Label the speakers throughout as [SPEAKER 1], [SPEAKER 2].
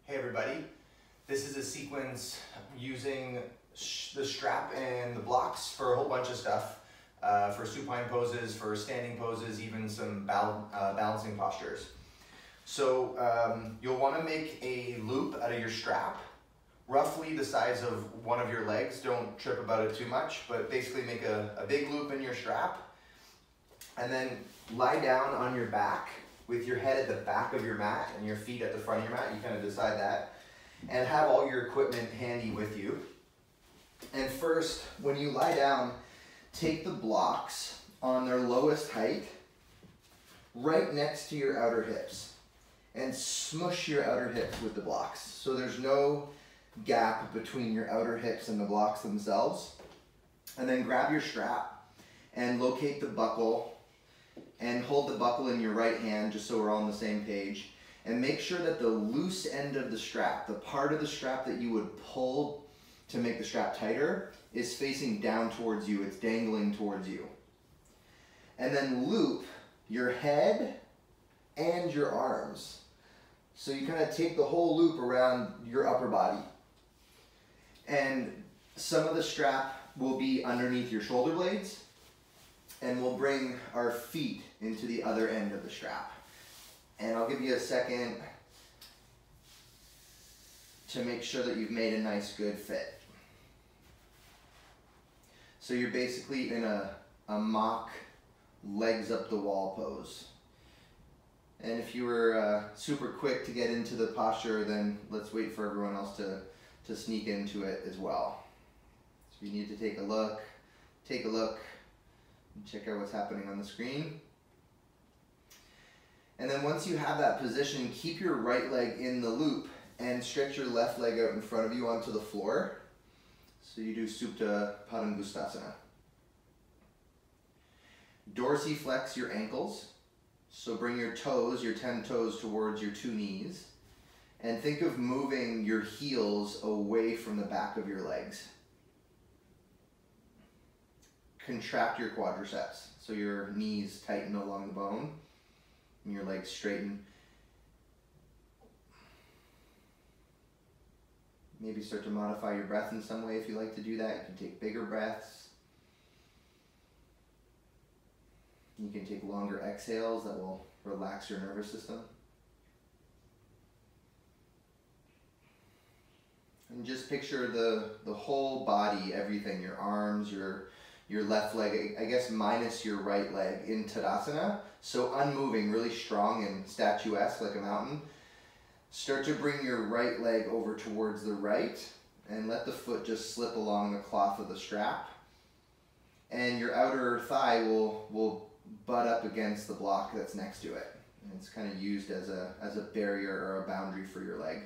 [SPEAKER 1] Hey everybody, this is a sequence using the strap and the blocks for a whole bunch of stuff, for supine poses, for standing poses, even some balancing postures. So you'll want to make a loop out of your strap, roughly the size of one of your legs. Don't trip about it too much, but basically make a big loop in your strap, and then lie down on your back with your head at the back of your mat and your feet at the front of your mat. You kind of decide that. And have all your equipment handy with you. And first, when you lie down, take the blocks on their lowest height right next to your outer hips and smush your outer hips with the blocks. So there's no gap between your outer hips and the blocks themselves. And then grab your strap and locate the buckle and hold the buckle in your right hand, just so we're all on the same page. And make sure that the loose end of the strap, the part of the strap that you would pull to make the strap tighter, is facing down towards you. It's dangling towards you. And then loop your head and your arms. So you kind of take the whole loop around your upper body. And some of the strap will be underneath your shoulder blades, and we'll bring our feet into the other end of the strap. And I'll give you a second to make sure that you've made a nice, good fit. So you're basically in a mock legs up the wall pose. And if you were super quick to get into the posture, then let's wait for everyone else to sneak into it as well. So you need to take a look, and check out what's happening on the screen. And then once you have that position, keep your right leg in the loop and stretch your left leg out in front of you onto the floor. So you do Supta Padangusthasana. Dorsiflex your ankles. So bring your toes, your 10 toes, towards your 2 knees. And think of moving your heels away from the back of your legs. Contract your quadriceps, so your knees tighten along the bone and your legs straighten. Maybe start to modify your breath in some way if you like to do that. You can take bigger breaths. You can take longer exhales that will relax your nervous system. And just picture the whole body, everything, your arms, your left leg, I guess minus your right leg, in Tadasana. So unmoving, really strong and statuesque like a mountain. Start to bring your right leg over towards the right and let the foot just slip along the cloth of the strap. And your outer thigh will butt up against the block that's next to it. And it's kind of used as a barrier or a boundary for your leg.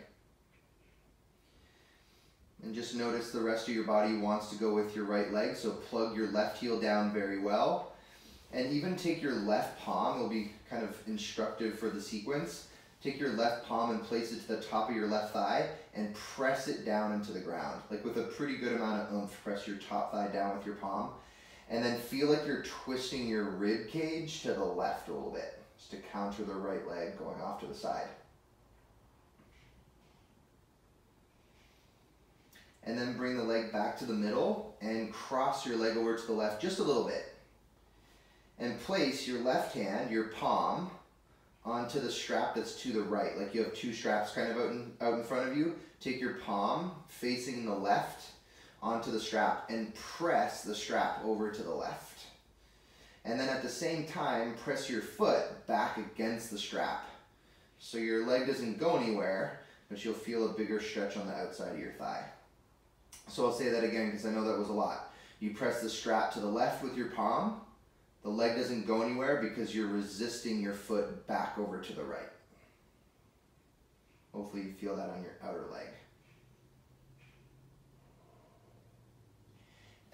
[SPEAKER 1] And just notice the rest of your body wants to go with your right leg, so plug your left heel down very well. And even take your left palm, it'll be kind of instructive for the sequence. Take your left palm and place it to the top of your left thigh and press it down into the ground. Like with a pretty good amount of oomph, press your top thigh down with your palm. And then feel like you're twisting your rib cage to the left a little bit, just to counter the right leg going off to the side. And then bring the leg back to the middle and cross your leg over to the left just a little bit. And place your left hand, your palm, onto the strap that's to the right. Like you have 2 straps kind of out in front of you. Take your palm facing the left onto the strap and press the strap over to the left. And then at the same time, press your foot back against the strap. So your leg doesn't go anywhere, but you'll feel a bigger stretch on the outside of your thigh. So I'll say that again because I know that was a lot. You press the strap to the left with your palm. The leg doesn't go anywhere because you're resisting your foot back over to the right. Hopefully you feel that on your outer leg.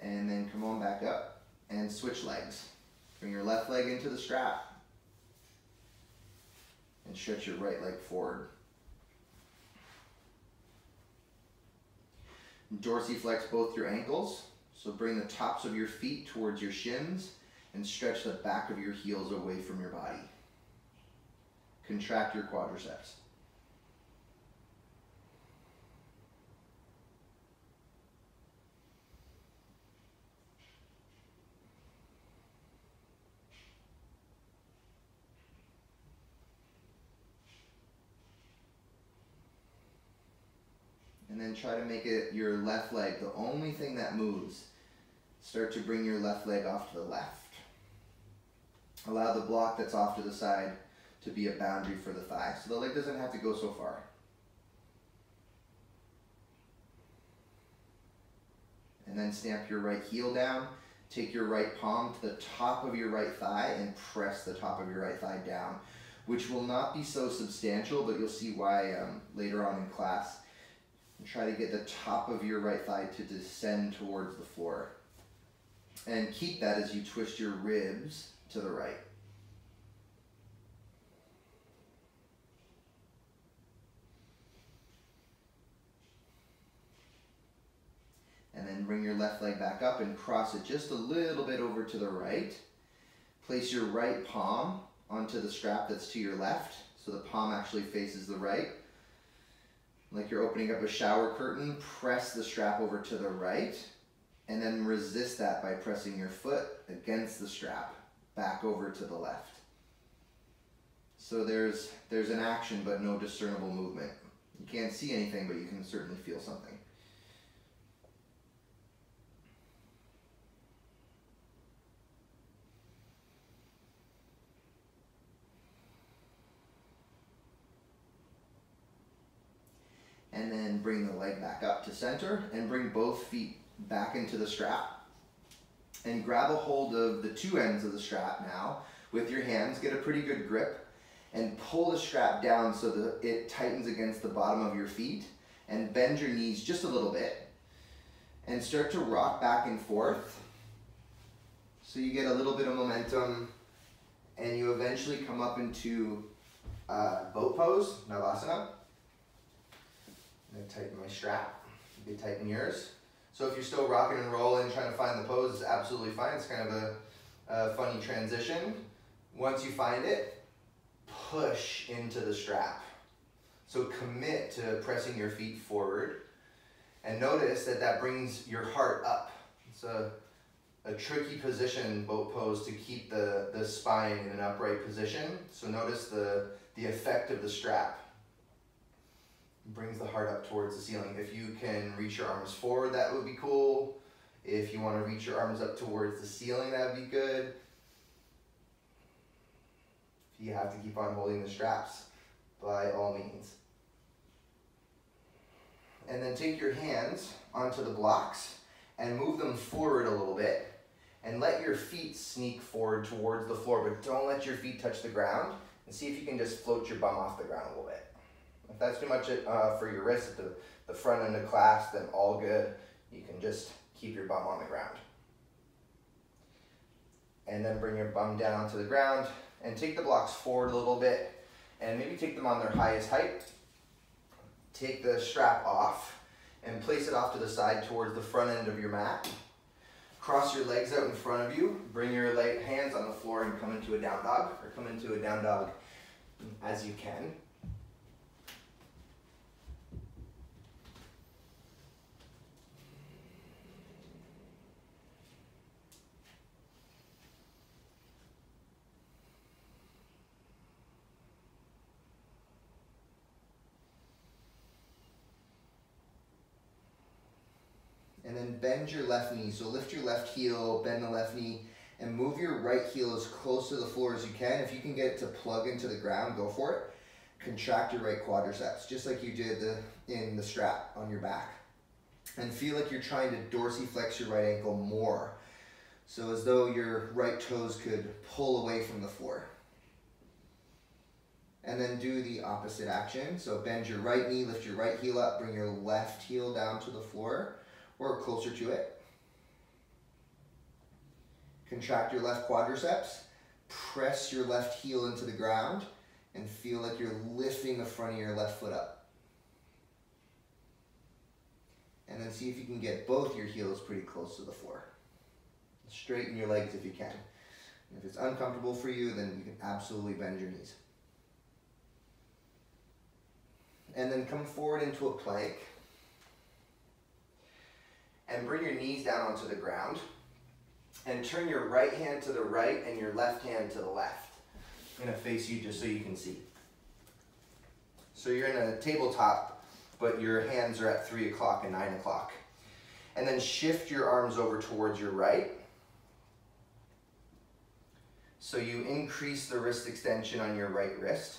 [SPEAKER 1] And then come on back up and switch legs. Bring your left leg into the strap and stretch your right leg forward. Dorsiflex both your ankles, so bring the tops of your feet towards your shins and stretch the back of your heels away from your body. Contract your quadriceps. then try to make it your left leg the only thing that moves. Start to bring your left leg off to the left. Allow the block that's off to the side to be a boundary for the thigh, so the leg doesn't have to go so far. And then stamp your right heel down. Take your right palm to the top of your right thigh and press the top of your right thigh down, which will not be so substantial, but you'll see why later on in class. And try to get the top of your right thigh to descend towards the floor. And keep that as you twist your ribs to the right. And then bring your left leg back up and cross it just a little bit over to the right. Place your right palm onto the strap that's to your left, so the palm actually faces the right. Like you're opening up a shower curtain, press the strap over to the right, and then resist that by pressing your foot against the strap, back over to the left. So there's an action but no discernible movement. You can't see anything, but you can certainly feel something. And then bring the leg back up to center and bring both feet back into the strap. And grab a hold of the two ends of the strap now with your hands. Get a pretty good grip and pull the strap down so that it tightens against the bottom of your feet, and bend your knees just a little bit and start to rock back and forth so you get a little bit of momentum and you eventually come up into boat pose, Navasana. I'm going to tighten my strap. You can tighten yours. So if you're still rocking and rolling, trying to find the pose, it's absolutely fine. It's kind of a funny transition. Once you find it, push into the strap. So commit to pressing your feet forward. And notice that that brings your heart up. It's a tricky position, boat pose, to keep the spine in an upright position. So notice the effect of the strap. Brings the heart up towards the ceiling. If you can reach your arms forward, that would be cool. If you want to reach your arms up towards the ceiling, that would be good. If you have to keep on holding the straps, by all means. And then take your hands onto the blocks and move them forward a little bit. And let your feet sneak forward towards the floor, but don't let your feet touch the ground. And see if you can just float your bum off the ground a little bit. If that's too much for your wrist at the front end of class, then all good. You can just keep your bum on the ground. And then bring your bum down to the ground and take the blocks forward a little bit and maybe take them on their highest height. Take the strap off and place it off to the side towards the front end of your mat. Cross your legs out in front of you. Bring your hands on the floor and come into a down dog, or come into a down dog as you can. And then bend your left knee. So lift your left heel, bend the left knee, and move your right heel as close to the floor as you can. If you can get it to plug into the ground, go for it. Contract your right quadriceps, just like you did in the strap on your back. And feel like you're trying to dorsiflex your right ankle more. So as though your right toes could pull away from the floor. And then do the opposite action. So bend your right knee, lift your right heel up, bring your left heel down to the floor or closer to it. Contract your left quadriceps, press your left heel into the ground, and feel like you're lifting the front of your left foot up. And then see if you can get both your heels pretty close to the floor. Straighten your legs if you can. And if it's uncomfortable for you, then you can absolutely bend your knees. And then come forward into a plank. And bring your knees down onto the ground. And turn your right hand to the right and your left hand to the left. I'm going to face you just so you can see. So you're in a tabletop but your hands are at 3 o'clock and 9 o'clock. And then shift your arms over towards your right. So you increase the wrist extension on your right wrist.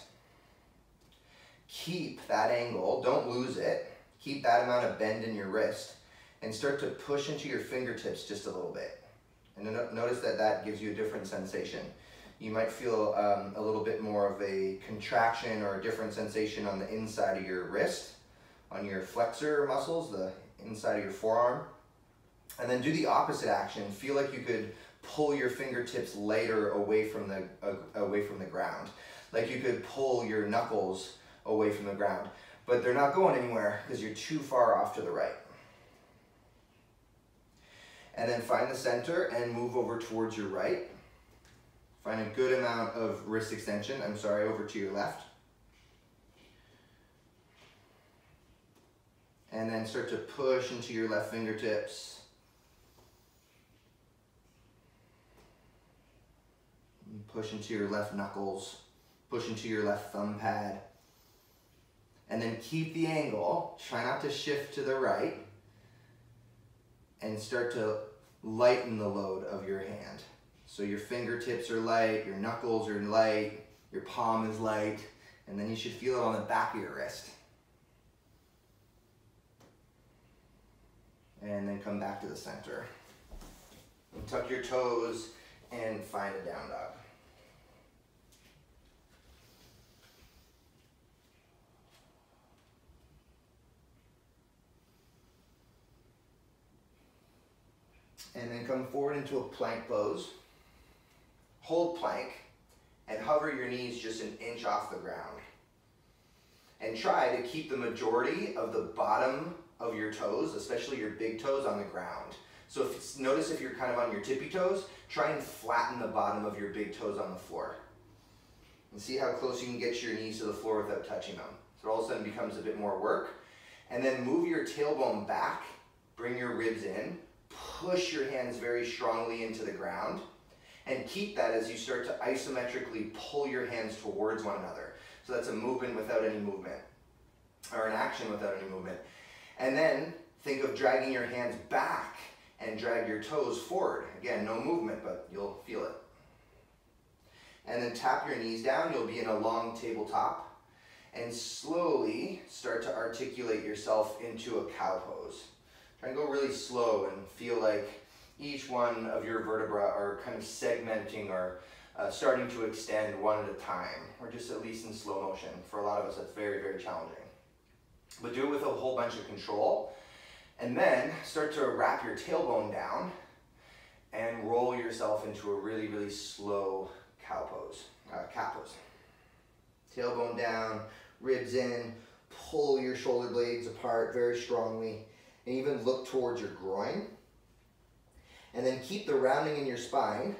[SPEAKER 1] Keep that angle, don't lose it. Keep that amount of bend in your wrist and start to push into your fingertips just a little bit. And notice that that gives you a different sensation. You might feel a little bit more of a contraction or a different sensation on the inside of your wrist, on your flexor muscles, the inside of your forearm. And then do the opposite action. Feel like you could pull your fingertips lighter away from the ground. Like you could pull your knuckles away from the ground, but they're not going anywhere because you're too far off to the right. And then find the center and move over towards your right. Find a good amount of wrist extension, over to your left. And then start to push into your left fingertips. Push into your left knuckles. Push into your left thumb pad. And then keep the angle. Try not to shift to the right. And start to lighten the load of your hand. So your fingertips are light, your knuckles are light, your palm is light, and then you should feel it on the back of your wrist. And then come back to the center. And tuck your toes and find a down dog. And then come forward into a plank pose. Hold plank and hover your knees just an inch off the ground. And try to keep the majority of the bottom of your toes, especially your big toes, on the ground. So notice if you're kind of on your tippy toes, try and flatten the bottom of your big toes on the floor. And see how close you can get your knees to the floor without touching them. So all of a sudden it becomes a bit more work. And then move your tailbone back, bring your ribs in, push your hands very strongly into the ground, and keep that as you start to isometrically pull your hands towards one another. So that's a movement without any movement, or an action without any movement. And then think of dragging your hands back and drag your toes forward. Again, no movement, but you'll feel it. And then tap your knees down. You'll be in a long tabletop. And slowly start to articulate yourself into a cow pose. Try and go really slow and feel like each one of your vertebrae are kind of segmenting or starting to extend one at a time, or just at least in slow motion. For a lot of us, that's very, very challenging. But do it with a whole bunch of control. And then start to wrap your tailbone down and roll yourself into a really, really slow cow pose, cat pose. Tailbone down, ribs in, pull your shoulder blades apart very strongly, and even look towards your groin. And then keep the rounding in your spine,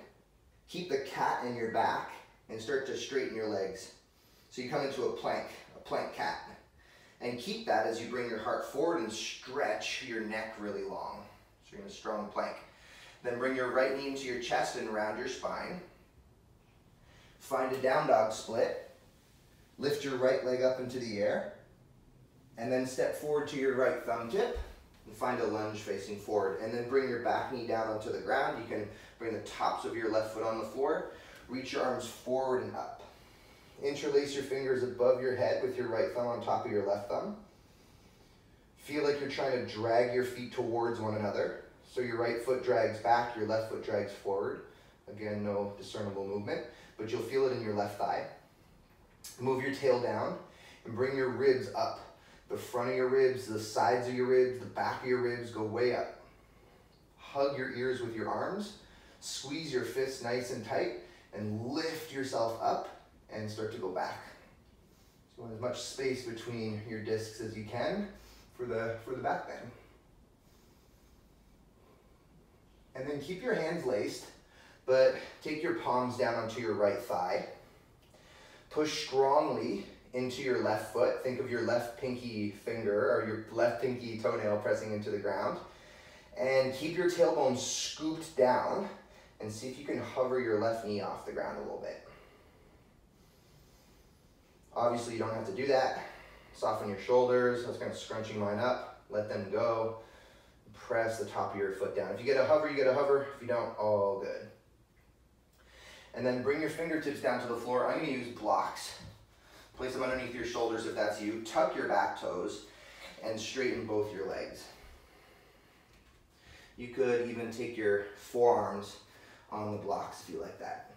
[SPEAKER 1] keep the cat in your back, and start to straighten your legs. So you come into a plank cat. And keep that as you bring your heart forward and stretch your neck really long. So you're in a strong plank. Then bring your right knee into your chest and round your spine. Find a down dog split. Lift your right leg up into the air. And then step forward to your right thumb tip. And find a lunge facing forward. And then bring your back knee down onto the ground. You can bring the tops of your left foot on the floor. Reach your arms forward and up. Interlace your fingers above your head with your right thumb on top of your left thumb. Feel like you're trying to drag your feet towards one another. So your right foot drags back, your left foot drags forward. Again, no discernible movement, but you'll feel it in your left thigh. Move your tail down and bring your ribs up. The front of your ribs, the sides of your ribs, the back of your ribs go way up. Hug your ears with your arms. Squeeze your fists nice and tight and lift yourself up and start to go back. So you want as much space between your discs as you can for the back bend. And then keep your hands laced, but take your palms down onto your right thigh. Push strongly into your left foot. Think of your left pinky finger or your left pinky toenail pressing into the ground. And keep your tailbone scooped down and see if you can hover your left knee off the ground a little bit. Obviously, you don't have to do that. Soften your shoulders. I was kind of scrunching mine up. Let them go. Press the top of your foot down. If you get a hover, you get a hover. If you don't, all good. And then bring your fingertips down to the floor. I'm going to use blocks. Place them underneath your shoulders if that's you. Tuck your back toes and straighten both your legs. You could even take your forearms on the blocks if you like that.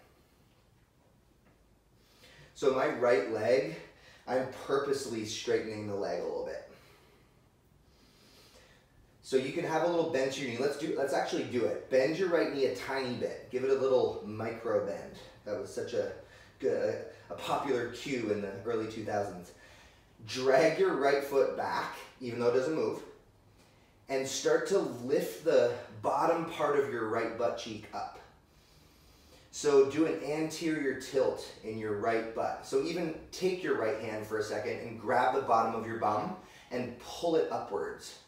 [SPEAKER 1] So my right leg, I'm purposely straightening the leg a little bit. So you can have a little bend to your knee. Let's actually do it. Bend your right knee a tiny bit. Give it a little micro bend. That was such a popular cue in the early 2000s. Drag your right foot back, even though it doesn't move, and start to lift the bottom part of your right butt cheek up. So do an anterior tilt in your right butt. So even take your right hand for a second and grab the bottom of your bum and pull it upwards.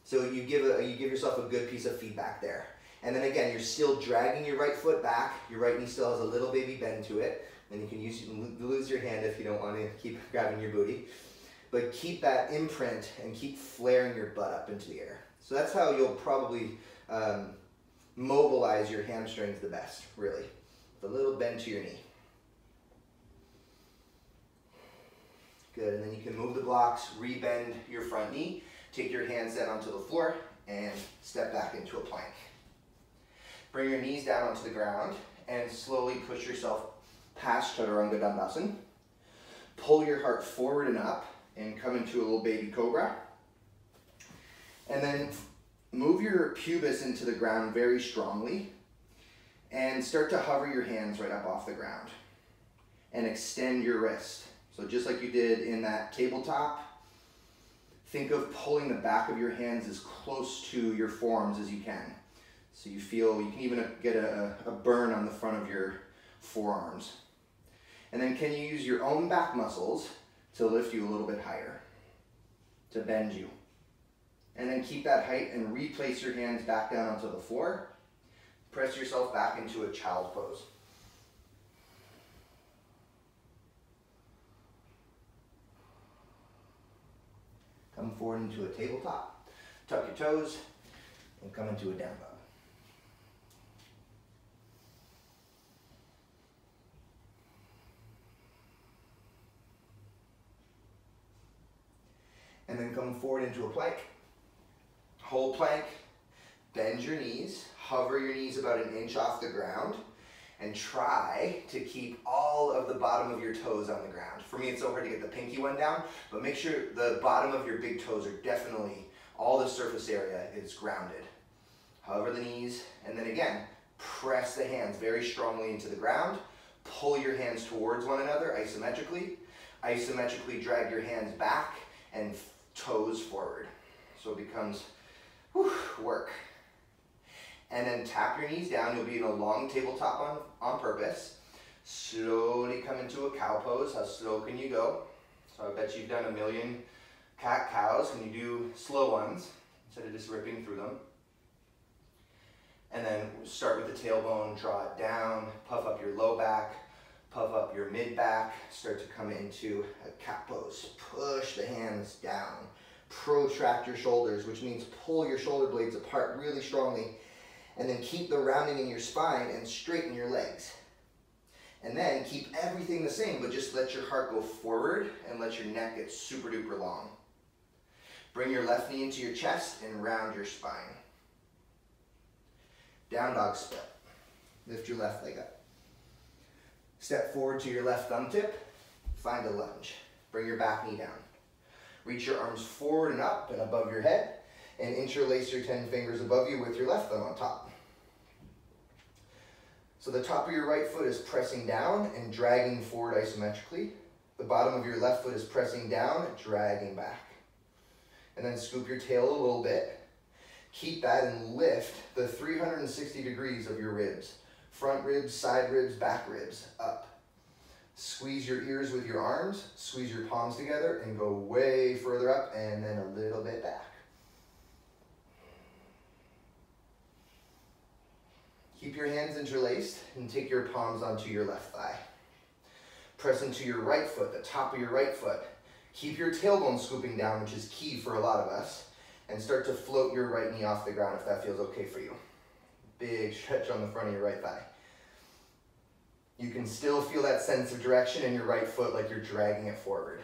[SPEAKER 1] So you give yourself a good piece of feedback there. And then again, you're still dragging your right foot back. Your right knee still has a little baby bend to it. Then you can lose your hand if you don't want to keep grabbing your booty. But keep that imprint and keep flaring your butt up into the air. So that's how you'll probably mobilize your hamstrings the best, really. With a little bend to your knee. Good, and then you can move the blocks, re-bend your front knee, take your hands down onto the floor, and step back into a plank. Bring your knees down onto the ground, and slowly push yourself past Chaturanga Dandasana. Pull your heart forward and up, and come into a little baby cobra. And then move your pubis into the ground very strongly, and start to hover your hands right up off the ground. And extend your wrist. So just like you did in that tabletop, think of pulling the back of your hands as close to your forearms as you can. So you can even get a burn on the front of your forearms. And then can you use your own back muscles to lift you a little bit higher, to bend you. And then keep that height and replace your hands back down onto the floor. Press yourself back into a child pose. Come forward into a tabletop, tuck your toes, and come into a down dog. And then come forward into a plank. Hold plank, bend your knees, hover your knees about an inch off the ground, and try to keep all of the bottom of your toes on the ground. For me, it's so hard to get the pinky one down, but make sure the bottom of your big toes are definitely, all the surface area is grounded. Hover the knees, and then again, press the hands very strongly into the ground. Pull your hands towards one another isometrically. Isometrically drag your hands back and toes forward. So it becomes work. And then tap your knees down. You'll be in a long tabletop on purpose. Slowly come into a cow pose. How slow can you go? So I bet you've done a million cat-cows. Can you do slow ones instead of just ripping through them? And then start with the tailbone, draw it down, puff up your low back, puff up your mid back, start to come into a cat pose. Push the hands down. Protract your shoulders, which means pull your shoulder blades apart really strongly. And then keep the rounding in your spine and straighten your legs. And then keep everything the same, but just let your heart go forward and let your neck get super duper long. Bring your left knee into your chest and round your spine. Down dog split. Lift your left leg up. Step forward to your left thumb tip. Find a lunge. Bring your back knee down. Reach your arms forward and up and above your head, and interlace your 10 fingers above you with your left thumb on top. So the top of your right foot is pressing down and dragging forward isometrically. The bottom of your left foot is pressing down and dragging back. And then scoop your tail a little bit. Keep that and lift the 360 degrees of your ribs. Front ribs, side ribs, back ribs, up. Squeeze your ears with your arms, squeeze your palms together, and go way further up, and then a little bit back. Keep your hands interlaced, and take your palms onto your left thigh. Press into your right foot, the top of your right foot. Keep your tailbone scooping down, which is key for a lot of us, and start to float your right knee off the ground if that feels okay for you. Big stretch on the front of your right thigh. You can still feel that sense of direction in your right foot, like you're dragging it forward.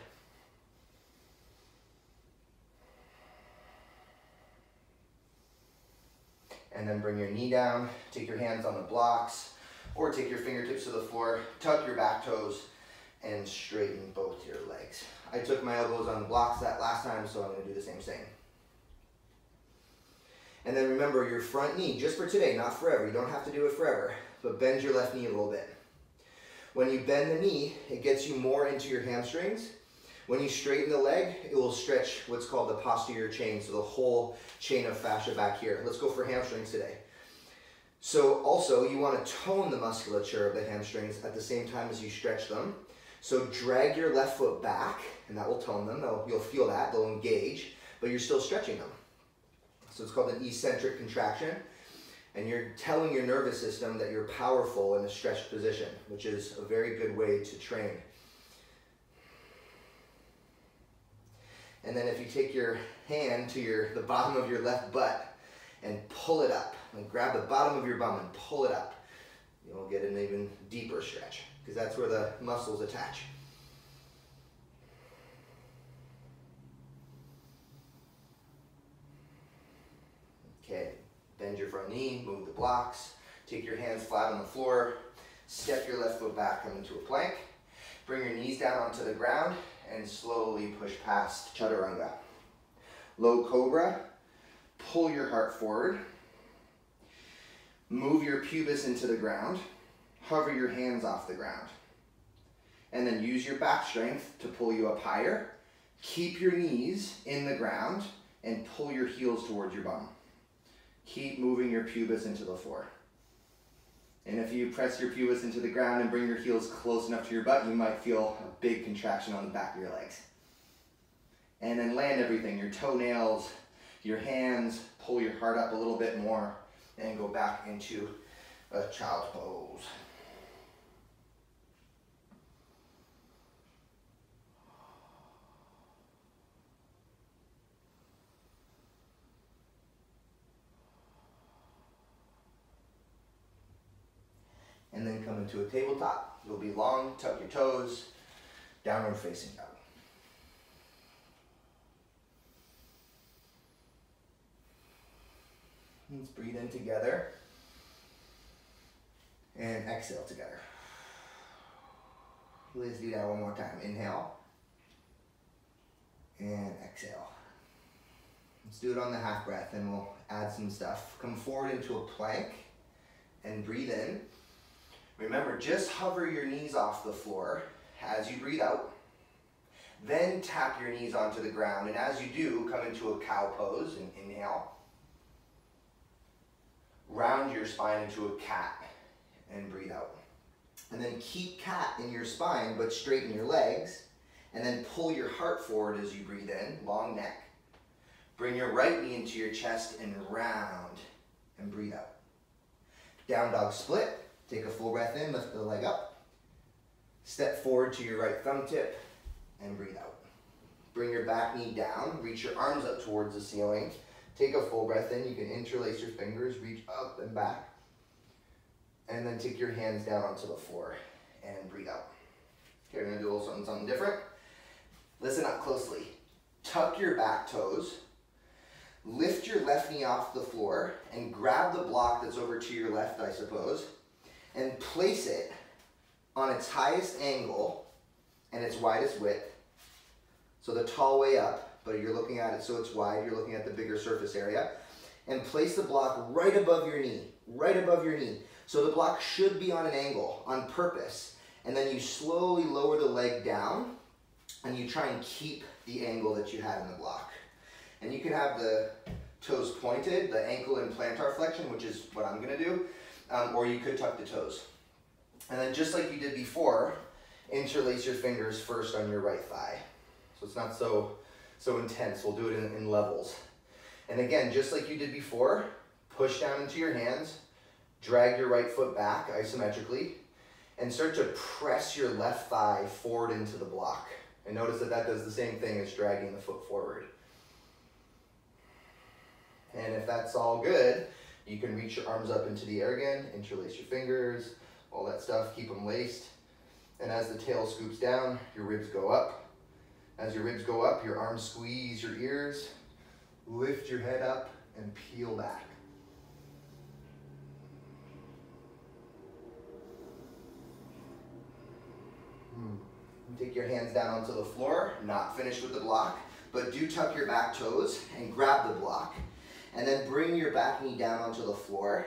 [SPEAKER 1] And then bring your knee down, take your hands on the blocks, or take your fingertips to the floor, tuck your back toes, and straighten both your legs. I took my elbows on the blocks that last time, so I'm going to do the same thing. And then remember your front knee, just for today, not forever. You don't have to do it forever, but bend your left knee a little bit. When you bend the knee, it gets you more into your hamstrings. When you straighten the leg, it will stretch what's called the posterior chain, so the whole chain of fascia back here. Let's go for hamstrings today. So also, you want to tone the musculature of the hamstrings at the same time as you stretch them. So drag your left foot back, and that will tone them. You'll feel that, they'll engage, but you're still stretching them. So it's called an eccentric contraction. And you're telling your nervous system that you're powerful in a stretched position, which is a very good way to train. And then if you take your hand to the bottom of your left butt and pull it up, and grab the bottom of your bum and pull it up, you'll get an even deeper stretch, because that's where the muscles attach. Okay, bend your front knee, move the blocks, take your hands flat on the floor, step your left foot back, come into a plank, bring your knees down onto the ground, and slowly push past chaturanga. Low cobra, pull your heart forward, move your pubis into the ground, hover your hands off the ground, and then use your back strength to pull you up higher. Keep your knees in the ground and pull your heels towards your bum. Keep moving your pubis into the floor. And if you press your pubis into the ground and bring your heels close enough to your butt, you might feel a big contraction on the back of your legs. And then land everything, your toenails, your hands, pull your heart up a little bit more, and go back into a child's pose. And then come into a tabletop. You'll be long, tuck your toes, downward facing dog. Let's breathe in together and exhale together. Let's do that one more time. Inhale and exhale. Let's do it on the half breath, and we'll add some stuff. Come forward into a plank and breathe in. Remember, just hover your knees off the floor as you breathe out. Then tap your knees onto the ground, and as you do, come into a cow pose and inhale. Round your spine into a cat and breathe out. And then keep cat in your spine, but straighten your legs, and then pull your heart forward as you breathe in, long neck. Bring your right knee into your chest and round, and breathe out. Down dog split. Take a full breath in, lift the leg up. Step forward to your right thumb tip and breathe out. Bring your back knee down, reach your arms up towards the ceiling. Take a full breath in, you can interlace your fingers, reach up and back. And then take your hands down onto the floor and breathe out. Okay, we're gonna do a little something different. Listen up closely. Tuck your back toes. Lift your left knee off the floor and grab the block that's over to your left, I suppose, and place it on its highest angle and its widest width. So the tall way up, but you're looking at it so it's wide, you're looking at the bigger surface area. And place the block right above your knee, right above your knee. So the block should be on an angle, on purpose. And then you slowly lower the leg down, and you try and keep the angle that you had in the block. And you can have the toes pointed, the ankle and plantar flexion, which is what I'm gonna do. Or you could tuck the toes. And then just like you did before, interlace your fingers first on your right thigh. So it's not so intense. We'll do it in levels. And again, just like you did before, push down into your hands, drag your right foot back isometrically, and start to press your left thigh forward into the block. And notice that that does the same thing as dragging the foot forward. And if that's all good, you can reach your arms up into the air again, interlace your fingers, all that stuff, keep them laced. And as the tail scoops down, your ribs go up. As your ribs go up, your arms squeeze your ears, lift your head up, and peel back. Take your hands down onto the floor, not finished with the block, but do tuck your back toes and grab the block. And then bring your back knee down onto the floor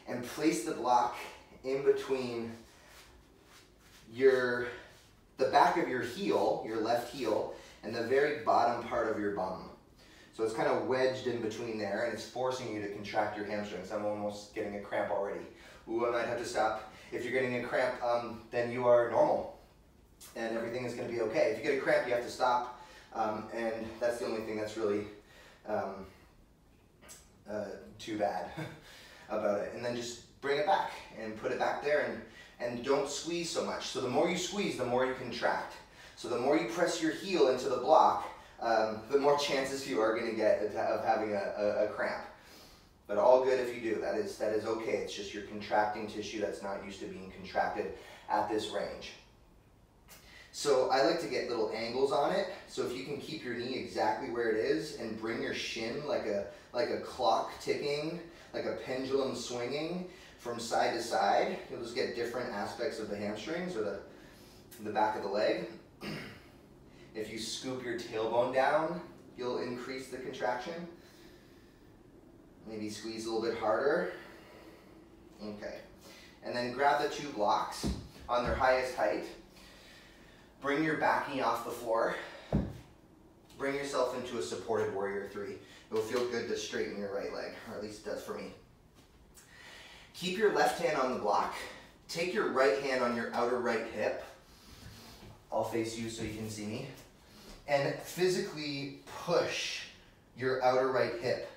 [SPEAKER 1] and place the block in between the back of your heel, your left heel, and the very bottom part of your bum. So it's kind of wedged in between there, and it's forcing you to contract your hamstrings. I'm almost getting a cramp already. Ooh, I might have to stop. If you're getting a cramp, then you are normal, and everything is going to be okay. If you get a cramp, you have to stop, and that's the only thing that's really too bad about it. And then just bring it back and put it back there, and don't squeeze so much. So the more you squeeze, the more you contract. So the more you press your heel into the block, the more chances you are going to get of having a cramp. But all good if you do. That is okay. It's just you're contracting tissue that's not used to being contracted at this range. So I like to get little angles on it. So if you can keep your knee exactly where it is and bring your shin like a clock ticking, like a pendulum swinging from side to side, you'll just get different aspects of the hamstrings or the back of the leg. If you scoop your tailbone down, you'll increase the contraction. Maybe squeeze a little bit harder. Okay. And then grab the two blocks on their highest height. Bring your back knee off the floor. Bring yourself into a supported warrior 3. It will feel good to straighten your right leg, or at least it does for me. Keep your left hand on the block. Take your right hand on your outer right hip. I'll face you so you can see me. And physically push your outer right hip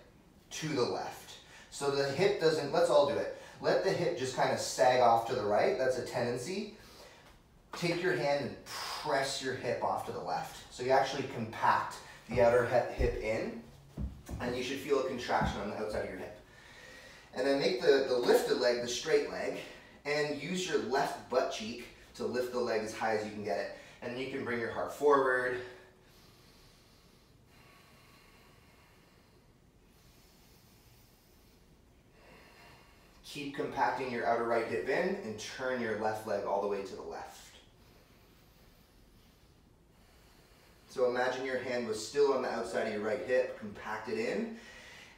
[SPEAKER 1] to the left. So the hip doesn't, let's all do it. Let the hip just kind of sag off to the right. That's a tendency. Take your hand and press your hip off to the left. So you actually compact the outer hip in, and you should feel a contraction on the outside of your hip. And then make the lifted leg the straight leg, and use your left butt cheek to lift the leg as high as you can get it. And you can bring your heart forward. Keep compacting your outer right hip in and turn your left leg all the way to the left. So imagine your hand was still on the outside of your right hip, compact it in,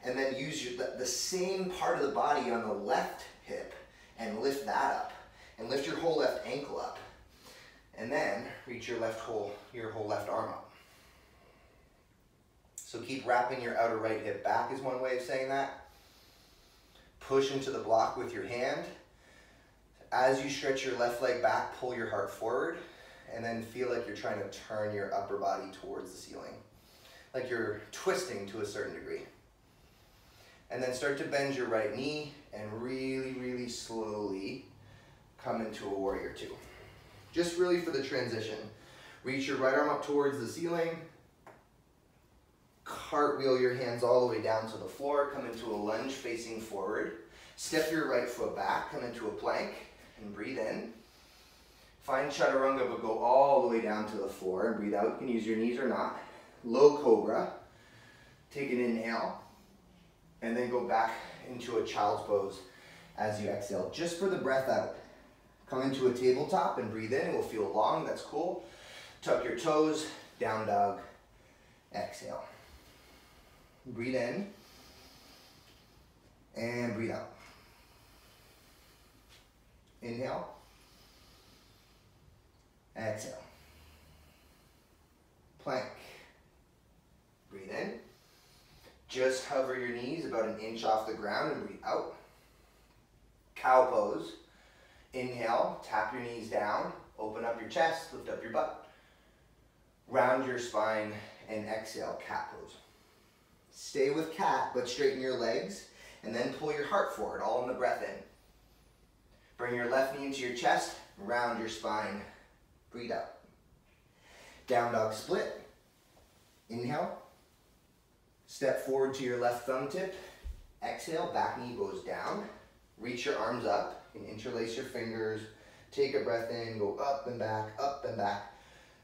[SPEAKER 1] and then use the same part of the body on the left hip and lift that up. And lift your whole left ankle up. And then reach your whole left arm up. So keep wrapping your outer right hip back is one way of saying that. Push into the block with your hand. As you stretch your left leg back, pull your heart forward, and then feel like you're trying to turn your upper body towards the ceiling. Like you're twisting to a certain degree. And then start to bend your right knee and really, really slowly come into a warrior 2. Just really for the transition. Reach your right arm up towards the ceiling. Cartwheel your hands all the way down to the floor. Come into a lunge facing forward. Step your right foot back. Come into a plank and breathe in. Find chaturanga, but go all the way down to the floor and breathe out. You can use your knees or not. Low cobra. Take an inhale. And then go back into a child's pose as you exhale. Just for the breath out. Come into a tabletop and breathe in. It will feel long. That's cool. Tuck your toes. Down dog. Exhale. Breathe in. And breathe out. Inhale. Exhale. Plank. Breathe in. Just hover your knees about an inch off the ground and breathe out. Cow pose. Inhale, tap your knees down, open up your chest, lift up your butt. Round your spine and exhale, cat pose. Stay with cat, but straighten your legs and then pull your heart forward, all in the breath in. Bring your left knee into your chest, round your spine, breathe out. Down dog split. Inhale. Step forward to your left thumb tip. Exhale, back knee goes down. Reach your arms up and interlace your fingers. Take a breath in, go up and back,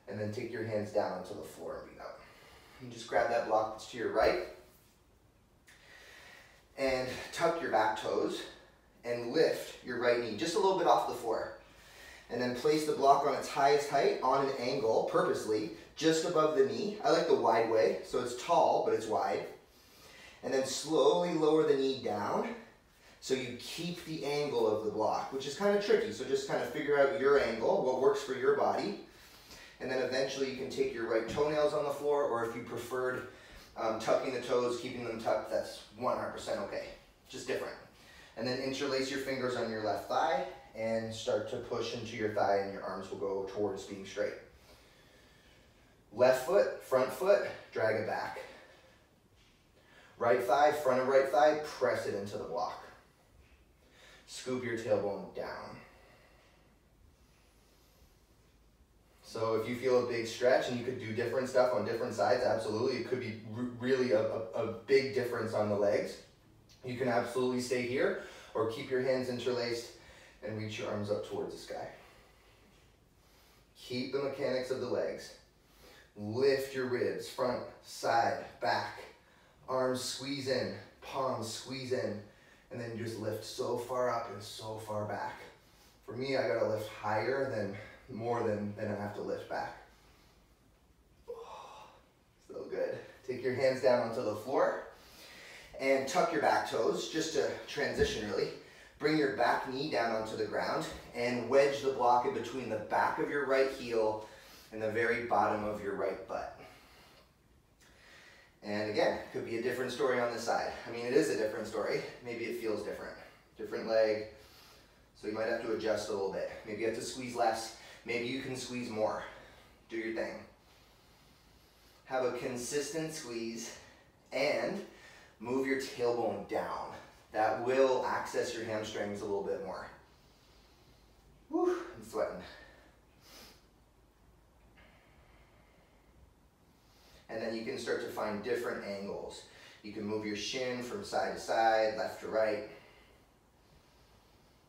[SPEAKER 1] and then take your hands down onto the floor and breathe out. And just grab that block that's to your right. And tuck your back toes and lift your right knee just a little bit off the floor. And then place the block on its highest height on an angle, purposely, just above the knee. I like the wide way, so it's tall, but it's wide. And then slowly lower the knee down so you keep the angle of the block, which is kind of tricky. So just kind of figure out your angle, what works for your body. And then eventually you can take your right toenails on the floor, or if you preferred tucking the toes, keeping them tucked, that's 100% okay. Just different. And then interlace your fingers on your left thigh and start to push into your thigh, and your arms will go towards being straight. Left foot, front foot, drag it back. Right thigh, front of right thigh, press it into the block. Scoop your tailbone down. So if you feel a big stretch and you could do different stuff on different sides, absolutely. It could be really a big difference on the legs. You can absolutely stay here or keep your hands interlaced and reach your arms up towards the sky. Keep the mechanics of the legs. Lift your ribs, front, side, back. Arms squeeze in, palms squeeze in, and then you just lift so far up and so far back. For me, I gotta lift higher than more than I have to lift back. Oh, so good. Take your hands down onto the floor and tuck your back toes, just to transition really. Bring your back knee down onto the ground and wedge the block in between the back of your right heel and the very bottom of your right butt. And again, could be a different story on this side. I mean, it is a different story. Maybe it feels different. Different leg. So you might have to adjust a little bit. Maybe you have to squeeze less. Maybe you can squeeze more. Do your thing. Have a consistent squeeze and move your tailbone down. That will access your hamstrings a little bit more. Whew, I'm sweating. And then you can start to find different angles. You can move your shin from side to side, left to right.